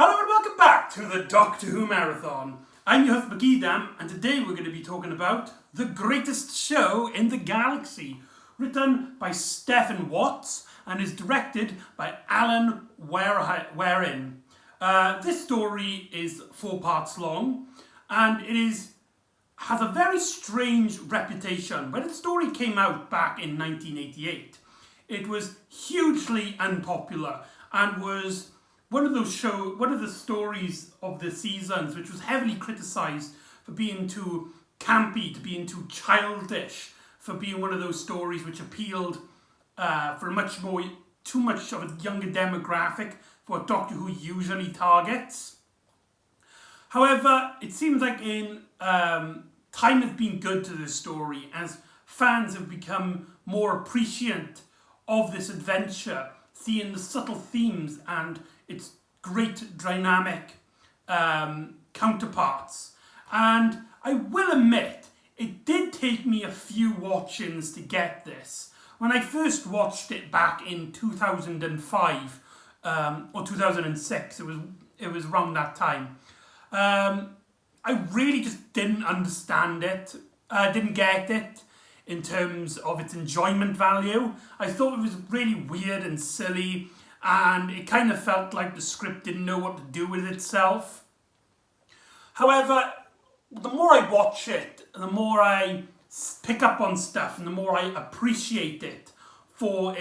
Hello and welcome back to the Doctor Who Marathon. I'm your host McEdam, and today we're going to be talking about The Greatest Show in the Galaxy, written by Stephen Watts and is directed by Alan Warein. This story is 4 parts long, and has a very strange reputation. When the story came out back in 1988, it was hugely unpopular and was one of the stories of the seasons which was heavily criticised for being too campy, to being too childish, for being one of those stories which appealed for too much of a younger demographic for what Doctor Who usually targets. However, it seems like time has been good to this story as fans have become more appreciative of this adventure, seeing the subtle themes and its great dynamic counterparts. And I will admit, it did take me a few watchings to get this. When I first watched it back in 2005 or 2006, it was around that time. I really just didn't understand it. I didn't get it in terms of its enjoyment value. I thought it was really weird and silly, and it kind of felt like the script didn't know what to do with itself. However, the more I watch it, the more I pick up on stuff and the more I appreciate it for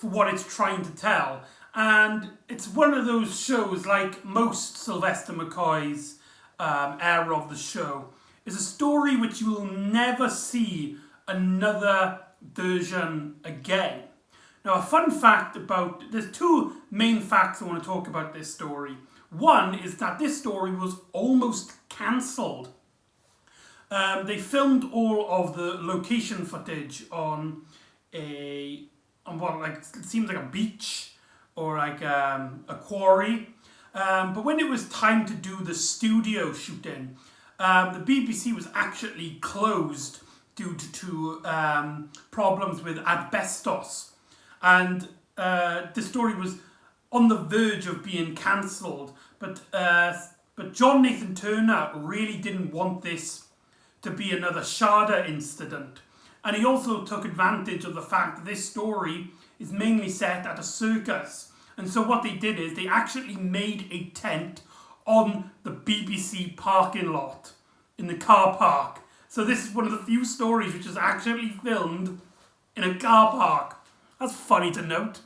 what it's trying to tell. And it's one of those shows, like most Sylvester McCoy's era of the show, is a story which you will never see another version again. Now, a fun fact there's 2 main facts I want to talk about this story. One is that this story was almost cancelled. They filmed all of the location footage on it seems like a beach or like a quarry. But when it was time to do the studio shooting, the BBC was actually closed due to problems with asbestos. And the story was on the verge of being cancelled. But John Nathan Turner really didn't want this to be another Sharda incident. And he also took advantage of the fact that this story is mainly set at a circus. And so what they did is they actually made a tent on the BBC parking lot in the car park. So this is one of the few stories which is actually filmed in a car park. That's funny to note.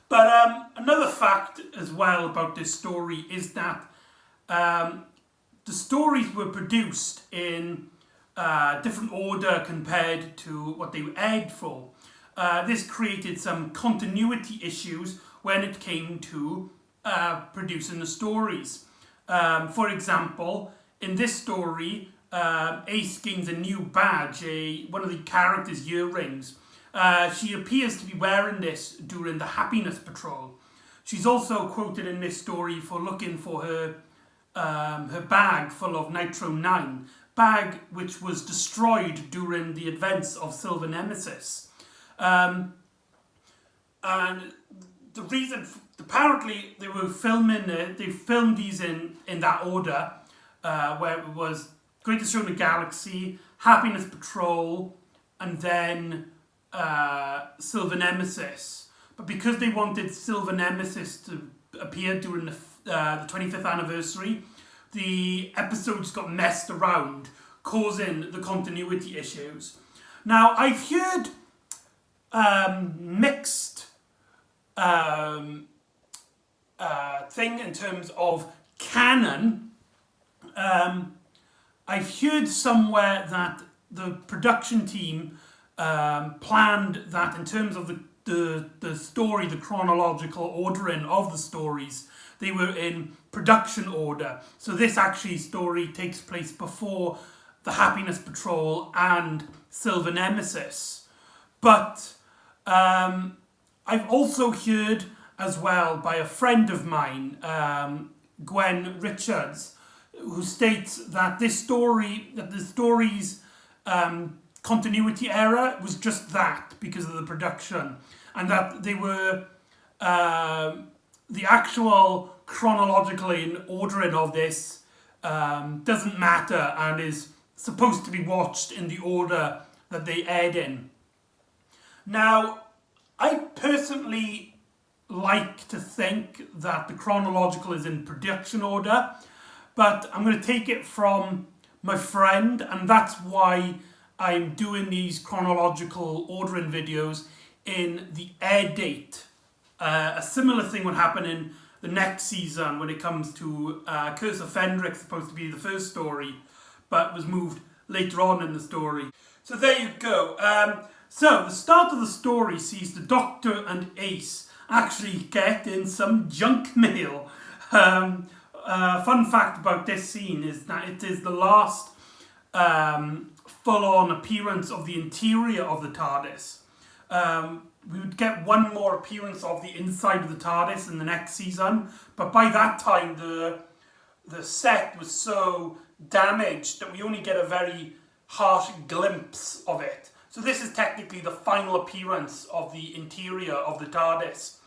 But another fact as well about this story is that the stories were produced in different order compared to what they were aired for. This created some continuity issues when it came to producing the stories. For example, in this story, Ace gains a new badge, one of the characters' earrings. She appears to be wearing this during the Happiness Patrol. She's also quoted in this story for looking for her bag full of Nitro 9, bag which was destroyed during the events of Silver Nemesis. And the reason, apparently they were they filmed these in that order, where it was Greatest Show in the Galaxy, Happiness Patrol, and then Silver Nemesis. But because they wanted Silver Nemesis to appear during the 25th anniversary, the episodes got messed around, causing the continuity issues. Now, I've heard mixed thing in terms of canon. I've heard somewhere that the production team planned that in terms of the story, the chronological ordering of the stories, they were in production order. So this story takes place before the Happiness Patrol and Silver Nemesis. But I've also heard as well by a friend of mine, Gwen Richards, who states that the story's continuity error was just that because of the production, and that they the actual chronological ordering of this doesn't matter and is supposed to be watched in the order that they aired in. Now, I personally like to think that the chronological is in production order, but I'm going to take it from my friend, and that's why I'm doing these chronological ordering videos in the air date. A similar thing would happen in the next season when it comes to Curse of Fendrick, supposed to be the first story, but was moved later on in the story. So there you go. So the start of the story sees the Doctor and Ace actually get in some junk mail. Fun fact about this scene is that it is the last full-on appearance of the interior of the TARDIS. We would get one more appearance of the inside of the TARDIS in the next season, but by that time the set was so damaged that we only get a very harsh glimpse of it. So this is technically the final appearance of the interior of the TARDIS.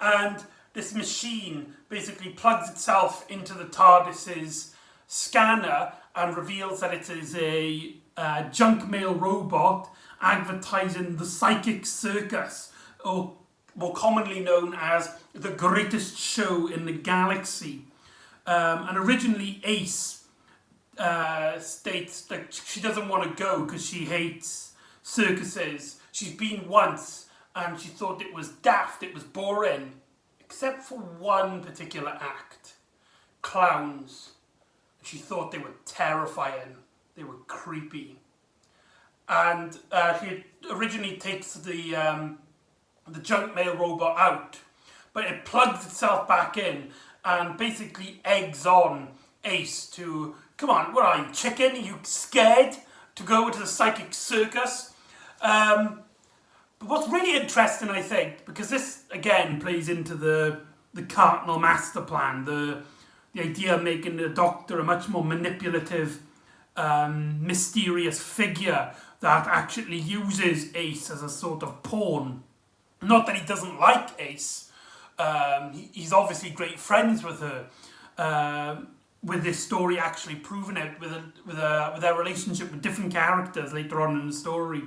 And this machine basically plugs itself into the TARDIS's scanner and reveals that it is a junk mail robot advertising the Psychic Circus, or more commonly known as the greatest show in the galaxy. And originally Ace states that she doesn't want to go because she hates circuses. She's been once and she thought it was daft, it was boring, except for one particular act. Clowns. She thought they were terrifying, they were creepy. And she originally takes the junk mail robot out, but it plugs itself back in and basically eggs on Ace to, come on, what are you, chicken? Are you scared to go to the Psychic Circus? But what's really interesting, I think, because this again plays into the Cardinal Master Plan, the idea of making the Doctor a much more manipulative, mysterious figure that actually uses Ace as a sort of pawn. Not that he doesn't like Ace. He's obviously great friends with her. With this story actually proving it with their relationship with different characters later on in the story.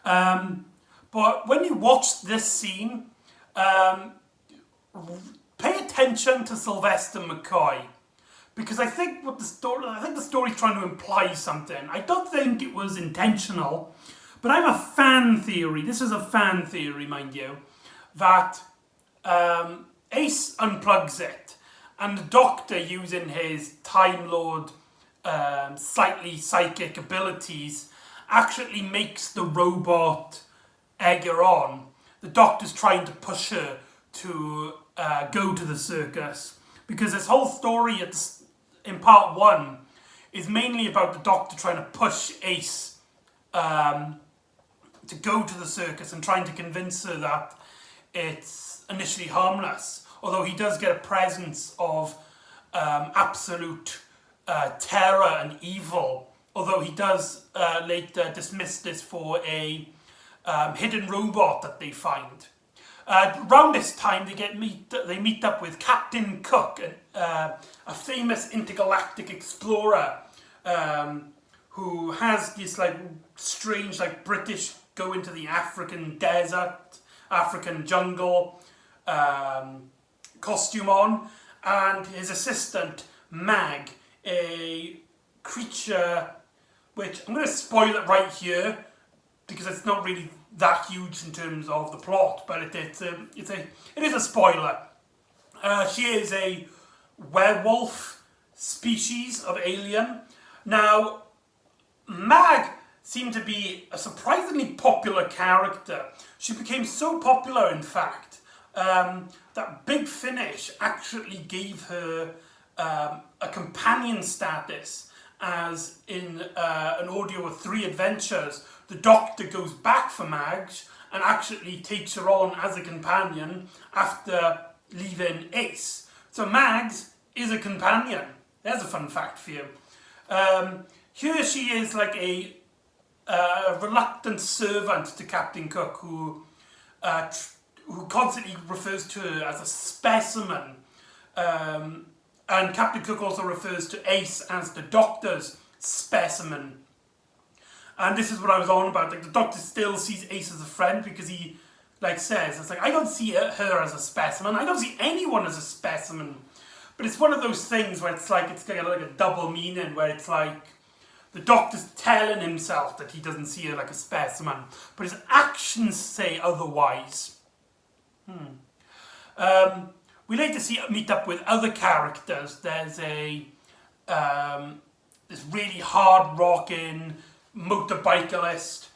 But when you watch this scene, pay attention to Sylvester McCoy, because I think the story's trying to imply something. I don't think it was intentional, but I have a fan theory. This is a fan theory, mind you, that Ace unplugs it, and the Doctor, using his Time Lord, slightly psychic abilities, actually makes the robot egg her on. The Doctor's trying to push her to go to the circus, because this whole story in part one is mainly about the Doctor trying to push Ace to go to the circus and trying to convince her that it's initially harmless, although he does get a presence of absolute terror and evil, although he does later dismiss this for a hidden robot that they find. Around this time, they meet up with Captain Cook, a famous intergalactic explorer who has this strange British go into the African desert, African jungle costume on, and his assistant Mag, a creature which I'm going to spoil it right here because it's not really that huge in terms of the plot, but it is a spoiler. She is a werewolf species of alien. Now, Mag seemed to be a surprisingly popular character. She became so popular, in fact, that Big Finish actually gave her a companion status, as in an audio of 3 Adventures, the Doctor goes back for Madge and actually takes her on as a companion after leaving Ace. So Madge is a companion. There's a fun fact for you. Here she is like a reluctant servant to Captain Cook, who who constantly refers to her as a specimen. And Captain Cook also refers to Ace as the Doctor's specimen. And this is what I was on about. Like, the Doctor still sees Ace as a friend because he, like, says, it's like, I don't see her as a specimen. I don't see anyone as a specimen. But it's one of those things where it's like a double meaning, where it's like the Doctor's telling himself that he doesn't see her like a specimen, but his actions say otherwise. We later meet up with other characters. There's this really hard-rocking motorbicyclist,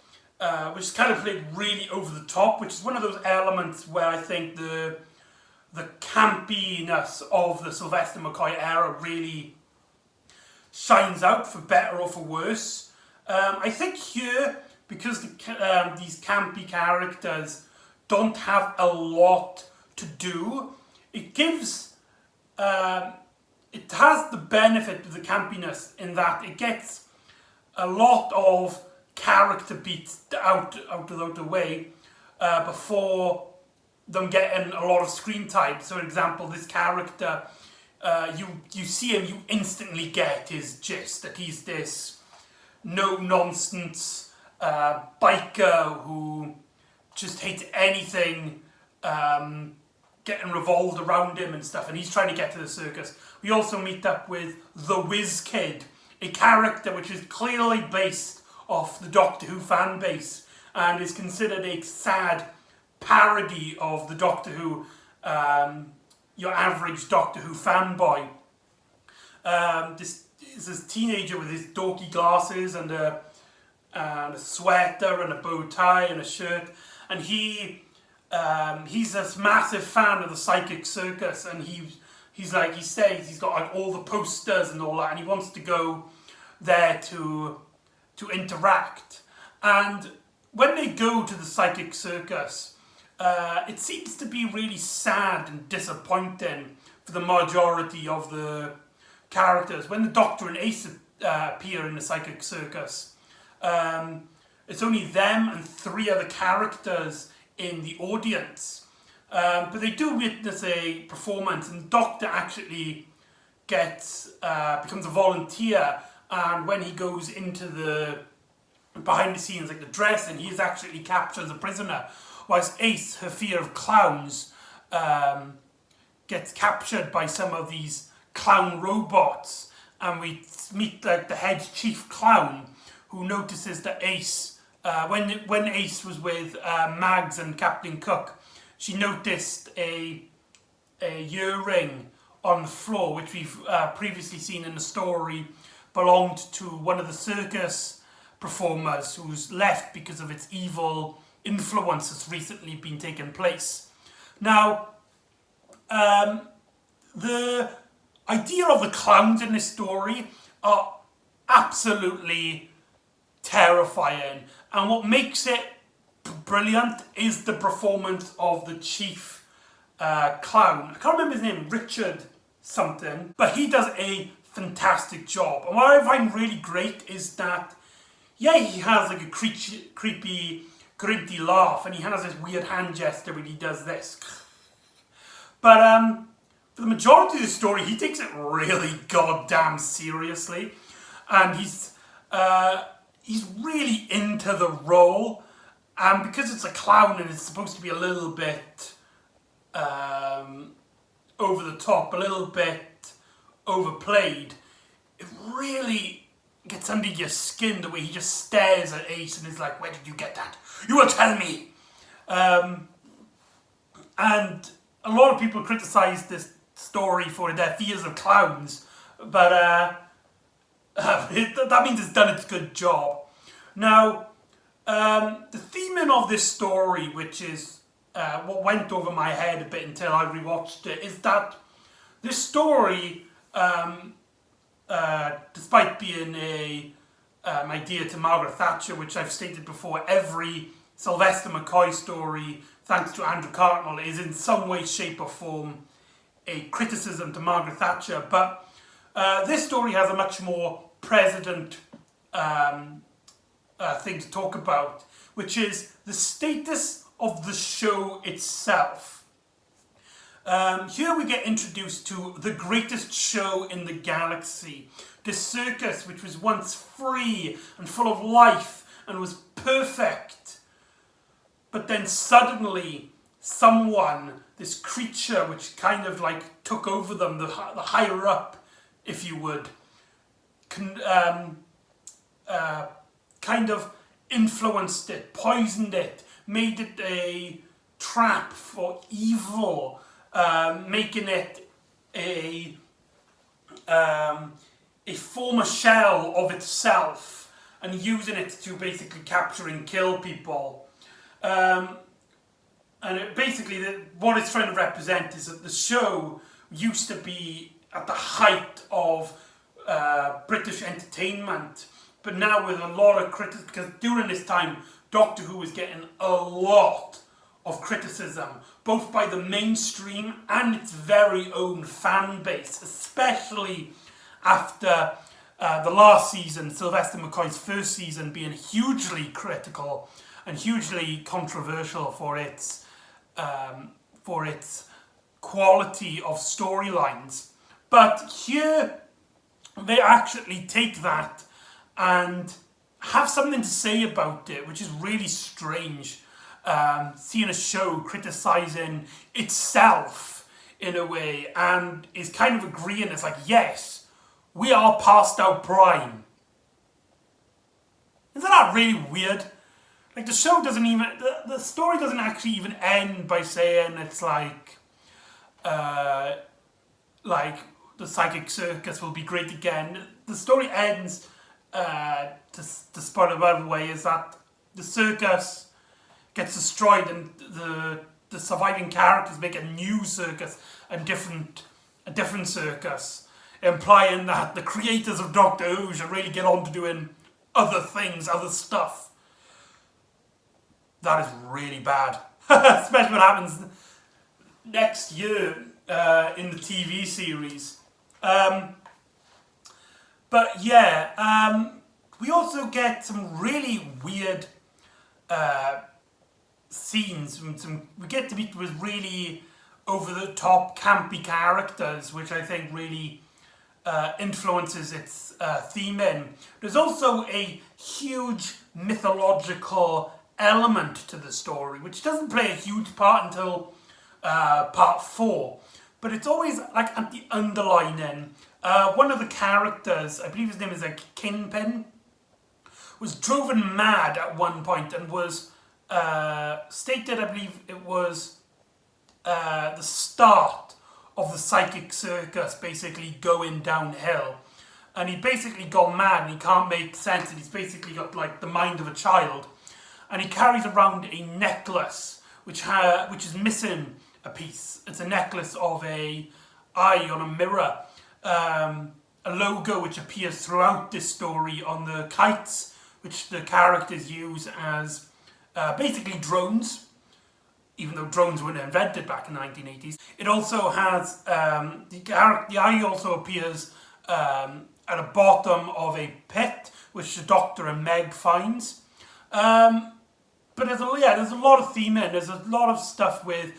which is kind of played really over the top, which is one of those elements where I think the campiness of the Sylvester McCoy era really shines out, for better or for worse. I think here, because these campy characters don't have a lot to do, it gives, it has the benefit of the campiness in that it gets a lot of character beats out of the way before them getting a lot of screen time. So, for example, this character, you see him, you instantly get his gist, that he's this no-nonsense biker who just hates anything getting revolved around him and stuff, and he's trying to get to the circus. We also meet up with the Whiz Kid, a character which is clearly based off the Doctor Who fan base and is considered a sad parody of the Doctor Who, your average Doctor Who fanboy. This is this teenager with his dorky glasses and a sweater and a bow tie and a shirt, and he's this massive fan of the Psychic Circus, and he says he's got like all the posters and all that, and he wants to go there to interact. And when they go to the Psychic Circus, it seems to be really sad and disappointing for the majority of the characters. When the Doctor and Ace appear in the Psychic Circus, it's only them and 3 other characters in the audience. But they do witness a performance, and the Doctor actually becomes a volunteer, and when he goes into the behind the scenes, like the dressing, he is actually captured as a prisoner, whilst Ace, her fear of clowns, gets captured by some of these clown robots, and we meet like the head chief clown, who notices that Ace, when Ace was with Mags and Captain Cook, she noticed a earring on the floor, which we've previously seen in the story belonged to one of the circus performers who's left because of its evil influence that's recently been taking place. Now, the idea of the clowns in this story are absolutely terrifying, and what makes it brilliant is the performance of the chief clown. I can't remember his name, Richard something, but he does a fantastic job. And what I find really great is that, yeah, he has like a creepy, gritty laugh, and he has this weird hand gesture when he does this. But for the majority of the story, he takes it really goddamn seriously, and he's really into the role. And because it's a clown and it's supposed to be a little bit over the top, a little bit overplayed, it really gets under your skin the way he just stares at Ace and is like, "Where did you get that? You will tell me." And a lot of people criticise this story for their fears of clowns, but that means it's done its good job. Now, the theming of this story, which is what went over my head a bit until I rewatched it, is that this story, despite being my dear to Margaret Thatcher, which I've stated before, every Sylvester McCoy story, thanks to Andrew Cartmel, is in some way, shape or form a criticism to Margaret Thatcher. But this story has a much more present thing to talk about, which is the status of the show itself. Here we get introduced to the greatest show in the galaxy. The circus, which was once free and full of life and was perfect. But then suddenly, someone, this creature which kind of like took over them, the higher up, if you would, kind of influenced it, poisoned it, made it a trap for evil, making it a former shell of itself and using it to basically capture and kill people. And basically what it's trying to represent is that the show used to be at the height of British entertainment, but now with a lot of criticism, because during this time Doctor Who was getting a lot of criticism, both by the mainstream and its very own fan base, especially after the last season, Sylvester McCoy's first season, being hugely critical and hugely controversial for its quality of storylines. But here they actually take that and have something to say about it, which is really strange. Seeing a show criticising itself in a way, and is kind of agreeing, it's like, yes, we are past our prime. Isn't that really weird? Like, the show doesn't even, the story doesn't actually even end by saying it's like the psychic circus will be great again. The story ends, to spoil it by the way, is that the circus gets destroyed and the surviving characters make a new circus, a different circus, implying that the creators of Doctor Who should really get on to doing other things, other stuff. That is really bad. Especially what happens next year in the TV series. But yeah, we also get some really weird scenes. We get to meet with really over-the-top, campy characters, which I think really influences its theming. There's also a huge mythological element to the story, which doesn't play a huge part until part 4. But it's always like at the underlining. One of the characters, I believe his name is like Kingpin, was driven mad at one point and was stated, I believe it was the start of the psychic circus basically going downhill. And he basically got mad and he can't make sense, and he's basically got like the mind of a child. And he carries around a necklace which is missing a piece. It's a necklace of a eye on a mirror. A logo which appears throughout this story on the kites, which the characters use as basically drones, even though drones weren't invented back in the 1980s. It also has, the eye also appears at the bottom of a pit, which the Doctor and Meg finds. But there's a lot of theming. There's a lot of stuff with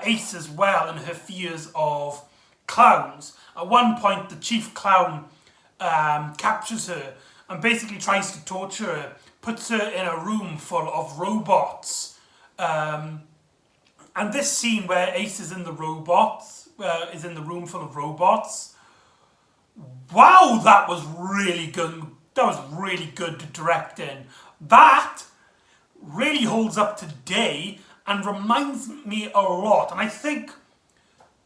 Ace as well, and her fears of clowns. At one point, the chief clown captures her and basically tries to torture her, puts her in a room full of robots. And this scene where Ace is in the robots, is in the room full of robots, wow, that was really good. That was really good to direct in. That really holds up today and reminds me a lot. And I think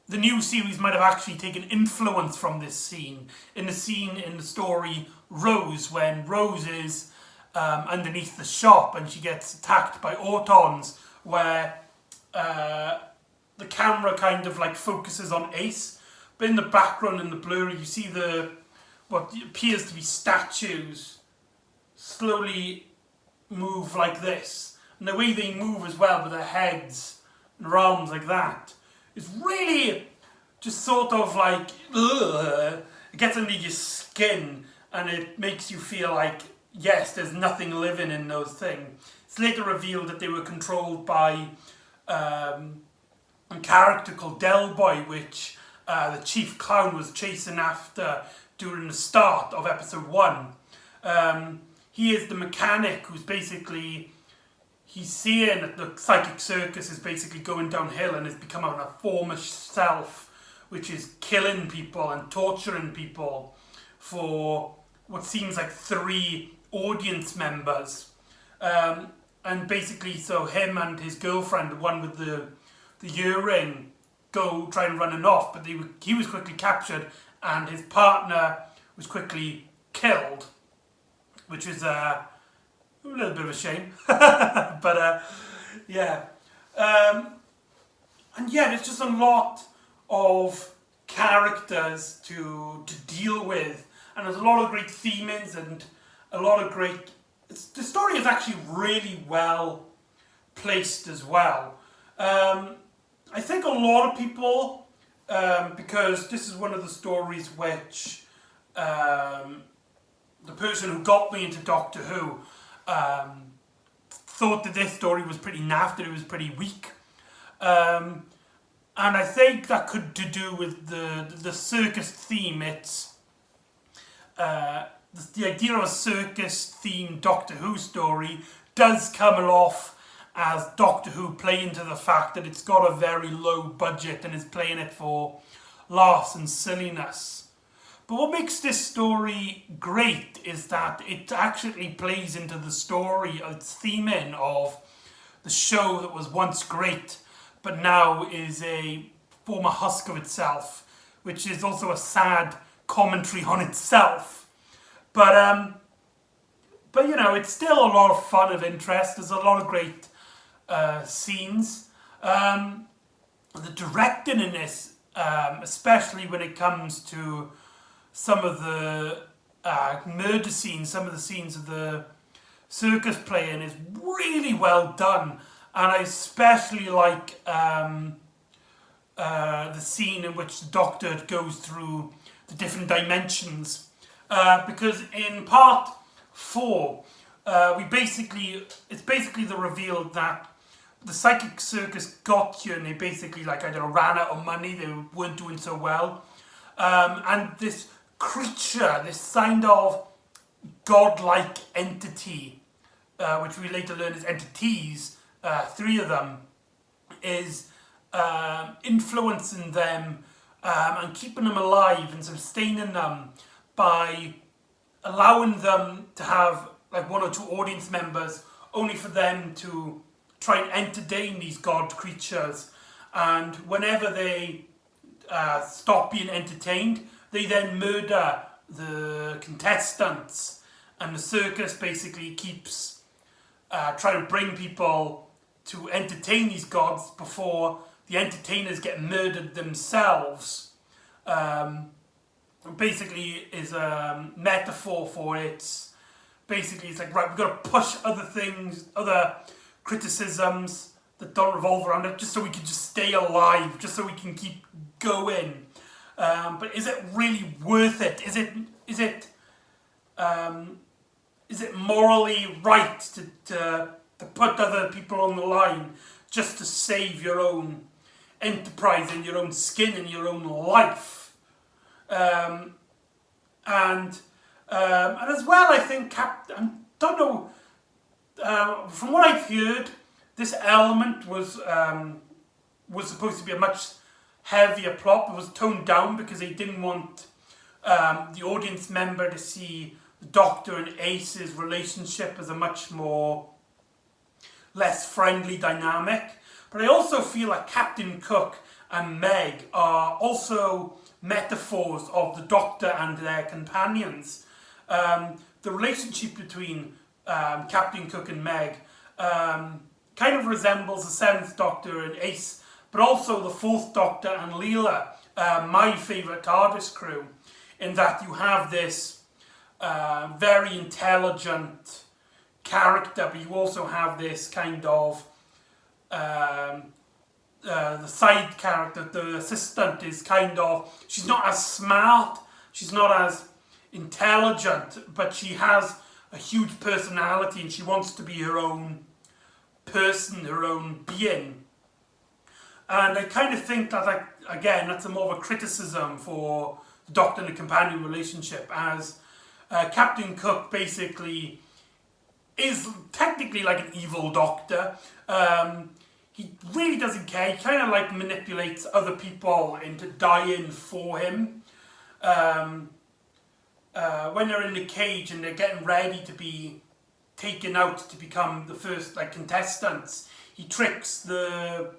the new series might have actually taken influence from this scene. In the scene in the story Rose, when Rose is underneath the shop and she gets attacked by Autons, where the camera kind of like focuses on Ace, but in the background, in the blurry, you see what appears to be statues slowly move like this, and the way they move as well with their heads and their arms like that is really just sort of like, ugh. It gets under your skin and it makes you feel like, yes, there's nothing living in those things. it's later revealed that they were controlled by a character called Del Boy, which the chief clown was chasing after during the start of episode 1. He is the mechanic who's basically, he's seeing that the psychic circus is basically going downhill and has become a former self, which is killing people and torturing people for what seems like 3 audience members. And basically, so him and his girlfriend, the one with the earring, go try and running off, but he was quickly captured and his partner was quickly killed, which is a little bit of a shame. But yeah. And yeah, there's just a lot of characters to deal with, and there's a lot of great themings and a lot of great... the story is actually really well placed as well. I think a lot of people, because this is one of the stories which the person who got me into Doctor Who thought that this story was pretty naff, that it was pretty weak. And I think that could do with the circus theme. It's the idea of a circus-themed Doctor Who story does come off as Doctor Who playing to the fact that it's got a very low budget and is playing it for laughs and silliness. But what makes this story great is that it actually plays into the story, its theming of the show that was once great, but now is a former husk of itself, which is also a sad commentary on itself. But you know, it's still a lot of fun and interest. There's a lot of great scenes. The directing in this, especially when it comes to some of the murder scenes, some of the scenes of the circus playing, is really well done. And I especially like the scene in which the Doctor goes through the different dimensions. Because in part 4, it's basically the reveal that the psychic circus got you and they basically either ran out of money, they weren't doing so well. And this creature, this kind of godlike entity, which we later learn is entities, 3 of them, is influencing them and keeping them alive and sustaining them by allowing them to have 1 or 2 audience members, only for them to try and entertain these god creatures. And whenever they stop being entertained, they then murder the contestants. And the circus basically keeps trying to bring people to entertain these gods before the entertainers get murdered themselves. Basically is a metaphor for it. Basically it's right, we've got to push other things, other criticisms that don't revolve around it, just so we can just stay alive, just so we can keep going. But is it really worth it? Is it morally right to put other people on the line just to save your own enterprise and your own skin and your own life? And as well, I think I don't know. From what I've heard, this element was supposed to be a much heavier plot, but was toned down because they didn't want the audience member to see the Doctor and Ace's relationship as a much more less friendly dynamic. But I also feel like Captain Cook and Meg are also metaphors of the Doctor and their companions. The relationship between Captain Cook and Meg kind of resembles the 7th Doctor and Ace, but also the 4th Doctor and Leela, my favourite TARDIS crew, in that you have this very intelligent character, but you also have this kind of the side character, the assistant, is kind of, she's not as smart, she's not as intelligent, but she has a huge personality and she wants to be her own person, her own being. And I kind of think that, like, again, that's a more of a criticism for the Doctor and the companion relationship, as Captain Cook basically is technically like an evil Doctor. He really doesn't care. He kind of like manipulates other people into dying for him. When they're in the cage and they're getting ready to be taken out to become the first like contestants, he tricks the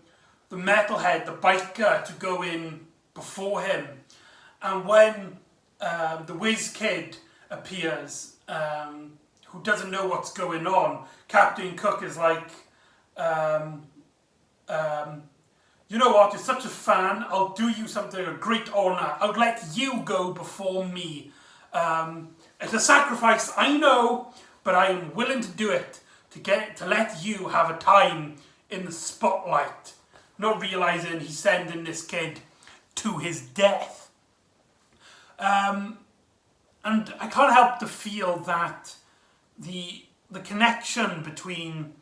metalhead, the biker, to go in before him. And when the whiz kid appears, who doesn't know what's going on, Captain Cook is like, you know what, you're such a fan, I'll do you something, a great honour, I'll let you go before me. It's a sacrifice, I know, but I am willing to do it to let you have a time in the spotlight. Not realising he's sending this kid to his death. And I can't help to feel that the connection between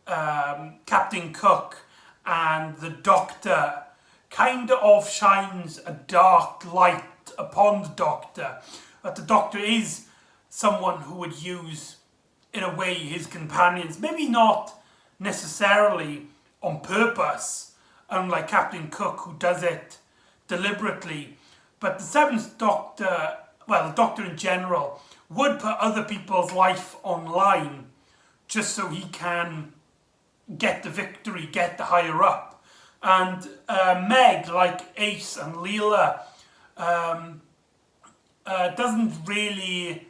Captain Cook and the Doctor kind of shines a dark light upon the Doctor. That the Doctor is someone who would use, in a way, his companions, maybe not necessarily on purpose, unlike Captain Cook, who does it deliberately. But the Seventh Doctor, well, the Doctor in general, would put other people's life online just so he can get the victory, get the higher up. And Meg, like Ace and Leela, doesn't really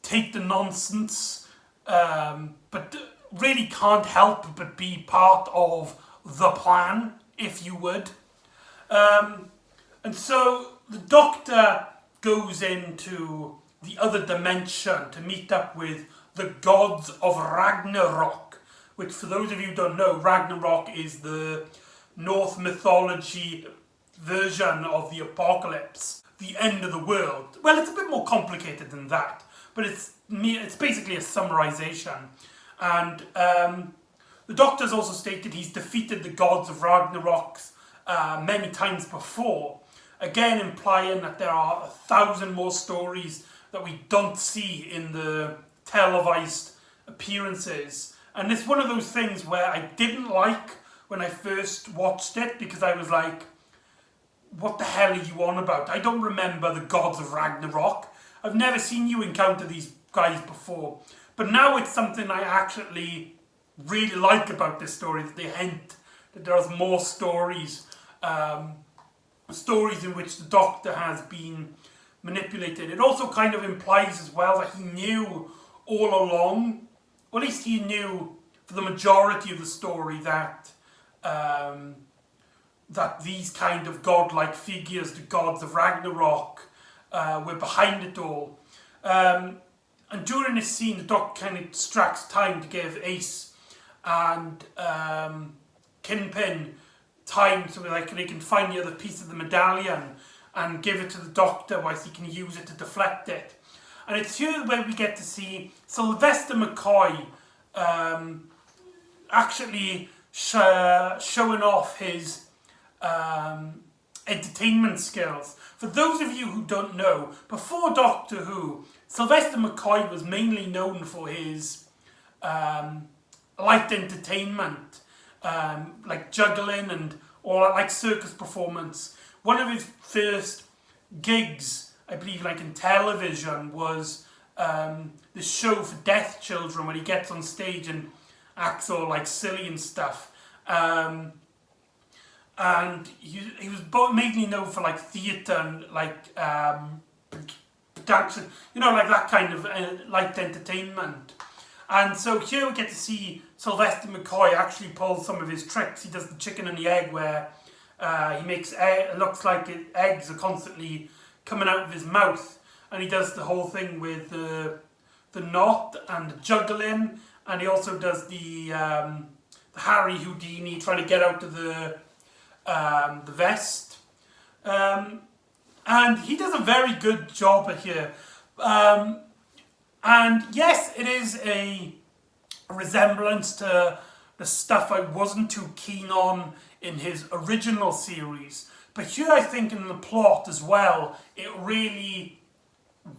take the nonsense, but really can't help but be part of the plan, if you would. And so the Doctor goes into the other dimension to meet up with the gods of Ragnarok, which, for those of you who don't know, Ragnarok is the Norse mythology version of the apocalypse, the end of the world. Well, it's a bit more complicated than that, but it's basically a summarization. And the Doctor's also stated he's defeated the gods of Ragnarok many times before, again implying that there are 1,000 more stories that we don't see in the televised appearances. And it's one of those things where I didn't like when I first watched it, because I was like, what the hell are you on about? I don't remember the gods of Ragnarok. I've never seen you encounter these guys before. But now it's something I actually really like about this story, that they hint that there's more stories, stories in which the Doctor has been manipulated. It also kind of implies as well that he knew all along, or at least he knew for the majority of the story, that that these kind of godlike figures, the gods of Ragnarok, were behind it all. And during this scene, the Doctor kind of extracts time to give Ace and Kingpin time so like they can find the other piece of the medallion and give it to the Doctor whilst he can use it to deflect it. And it's here where we get to see Sylvester McCoy actually showing off his entertainment skills. For those of you who don't know, before Doctor Who, Sylvester McCoy was mainly known for his light entertainment, like juggling and all that, like circus performance. One of his first gigs, I believe, like in television, was the show for deaf children, when he gets on stage and acts all like silly and stuff. And he was mainly known for like theatre and like production, you know, like that kind of light entertainment. And so here we get to see Sylvester McCoy actually pull some of his tricks. He does the chicken and the egg, where he makes it looks like eggs are constantly coming out of his mouth, and he does the whole thing with the knot and the juggling, and he also does the Harry Houdini trying to get out of the vest, and he does a very good job here. And yes, it is a resemblance to the stuff I wasn't too keen on in his original series. But here I think in the plot as well, it really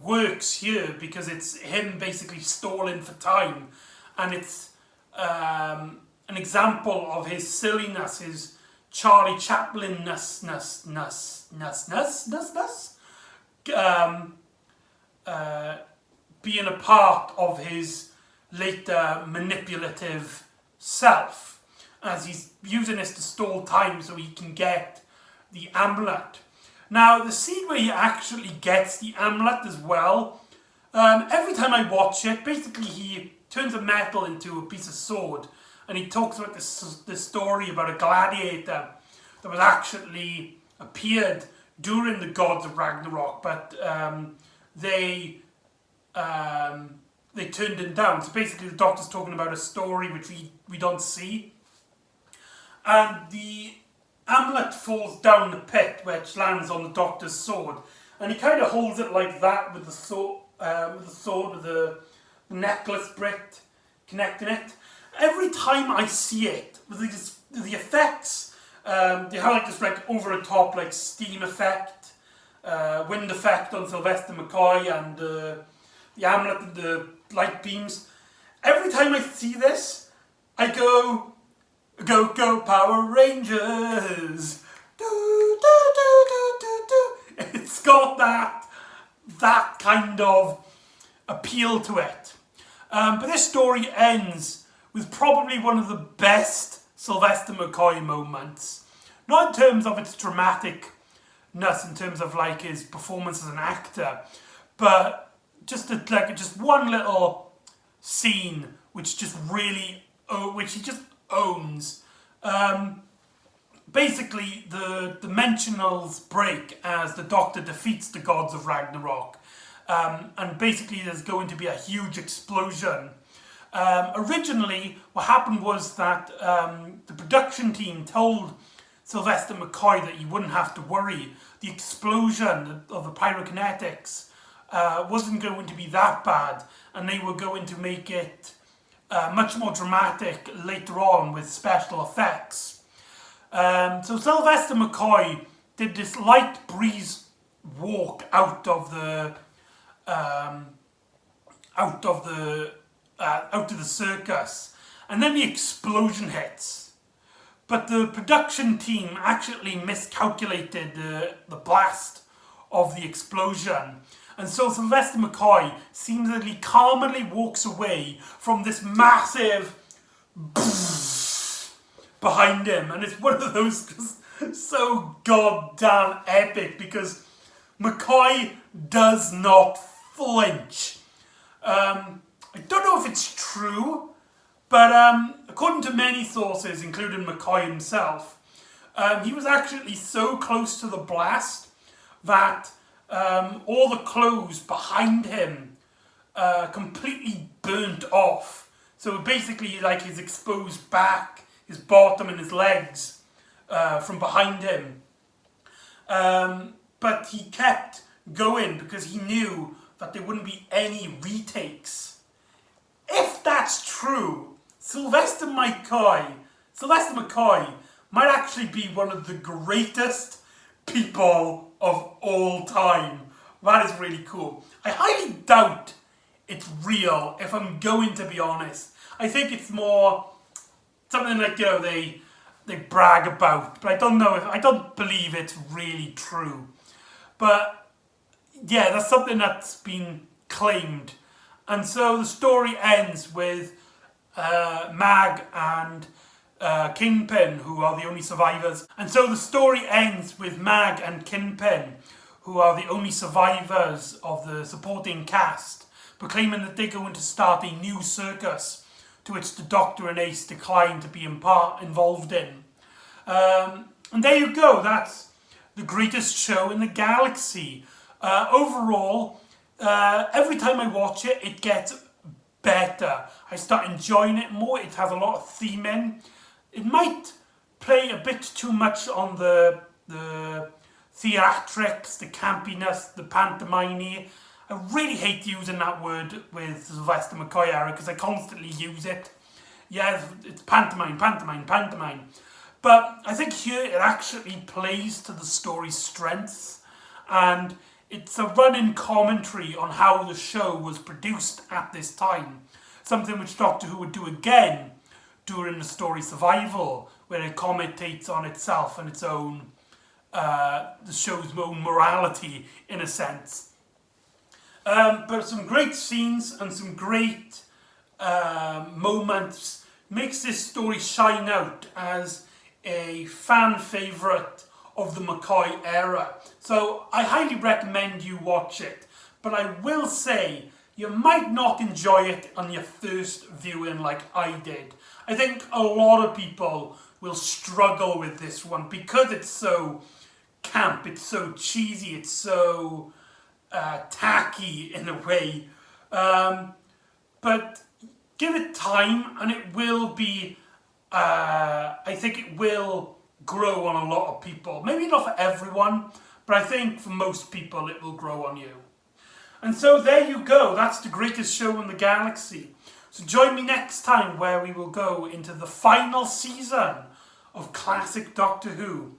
works here because it's him basically stalling for time, and it's an example of his silliness, his Charlie Chaplin-ness, being a part of his later manipulative self, as he's using this to stall time so he can get the amulet. Now, the scene where he actually gets the amulet as well, every time I watch it, basically he turns a metal into a piece of sword, and he talks about this story about a gladiator that was actually appeared during the Gods of Ragnarok, but they turned him down. So basically the Doctor's talking about a story which we don't see. And the amulet falls down the pit, which lands on the Doctor's sword. And he kind of holds it like that with the sword, with the necklace bit connecting it. Every time I see it, with the effects, they have like this like over the top like steam effect, wind effect on Sylvester McCoy, and the amulet and the light beams. Every time I see this, I go Power Rangers. It's got that kind of appeal to it. But this story ends with probably one of the best Sylvester McCoy moments. Not in terms of its dramaticness, in terms of like his performance as an actor, but just one little scene which just really, which he just owns. Basically, the dimensionals break as the Doctor defeats the Gods of Ragnarok. And basically there's going to be a huge explosion. Originally, what happened was that the production team told Sylvester McCoy that he wouldn't have to worry. The explosion of the pyrokinetics wasn't going to be that bad, and they were going to make it much more dramatic later on with special effects. So Sylvester McCoy did this light breeze walk out of the circus, and then the explosion hits. But the production team actually miscalculated the blast of the explosion. And so Sylvester McCoy seemingly calmly walks away from this massive behind him. And it's one of those just so goddamn epic because McCoy does not flinch. I don't know if it's true, but according to many sources, including McCoy himself, he was actually so close to the blast that all the clothes behind him completely burnt off. So basically like his exposed back, his bottom and his legs from behind him. But he kept going because he knew that there wouldn't be any retakes. If that's true, Sylvester McCoy might actually be one of the greatest people of all time. That is really cool. I highly doubt it's real, if I'm going to be honest. I think it's more something like, they brag about, but I don't believe it's really true. But yeah, that's something that's been claimed. And so the story ends with Mag and Kingpin, who are the only survivors. And so the story ends with Mag and Kingpin, who are the only survivors of the supporting cast, proclaiming that they're going to start a new circus, to which the Doctor and Ace decline to be involved in. And there you go, that's the greatest show in the galaxy. Overall, every time I watch it, it gets better. I start enjoying it more. It has a lot of theming. It might play a bit too much on the theatrics, the campiness, the pantomime. I really hate using that word with Sylvester McCoy era because I constantly use it. yeah, it's pantomime. But I think here it actually plays to the story's strengths, and it's a running commentary on how the show was produced at this time. Something which Doctor Who would do again during the story Survival, where it commentates on itself and its own, the show's own morality, in a sense. But some great scenes and some great moments makes this story shine out as a fan favourite of the McCoy era. So I highly recommend you watch it. But I will say, you might not enjoy it on your first viewing like I did. I think a lot of people will struggle with this one because it's so camp, it's so cheesy, it's so tacky in a way. But give it time and it will be, I think it will grow on a lot of people. Maybe not for everyone, but I think for most people it will grow on you. And so there you go, that's the greatest show in the galaxy. So join me next time where we will go into the final season of classic Doctor Who,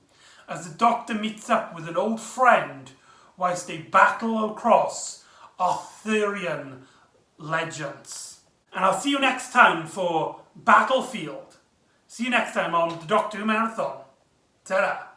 as the Doctor meets up with an old friend whilst they battle across Arthurian legends. And I'll see you next time for Battlefield. See you next time on the Doctor Who Marathon. Ta-da!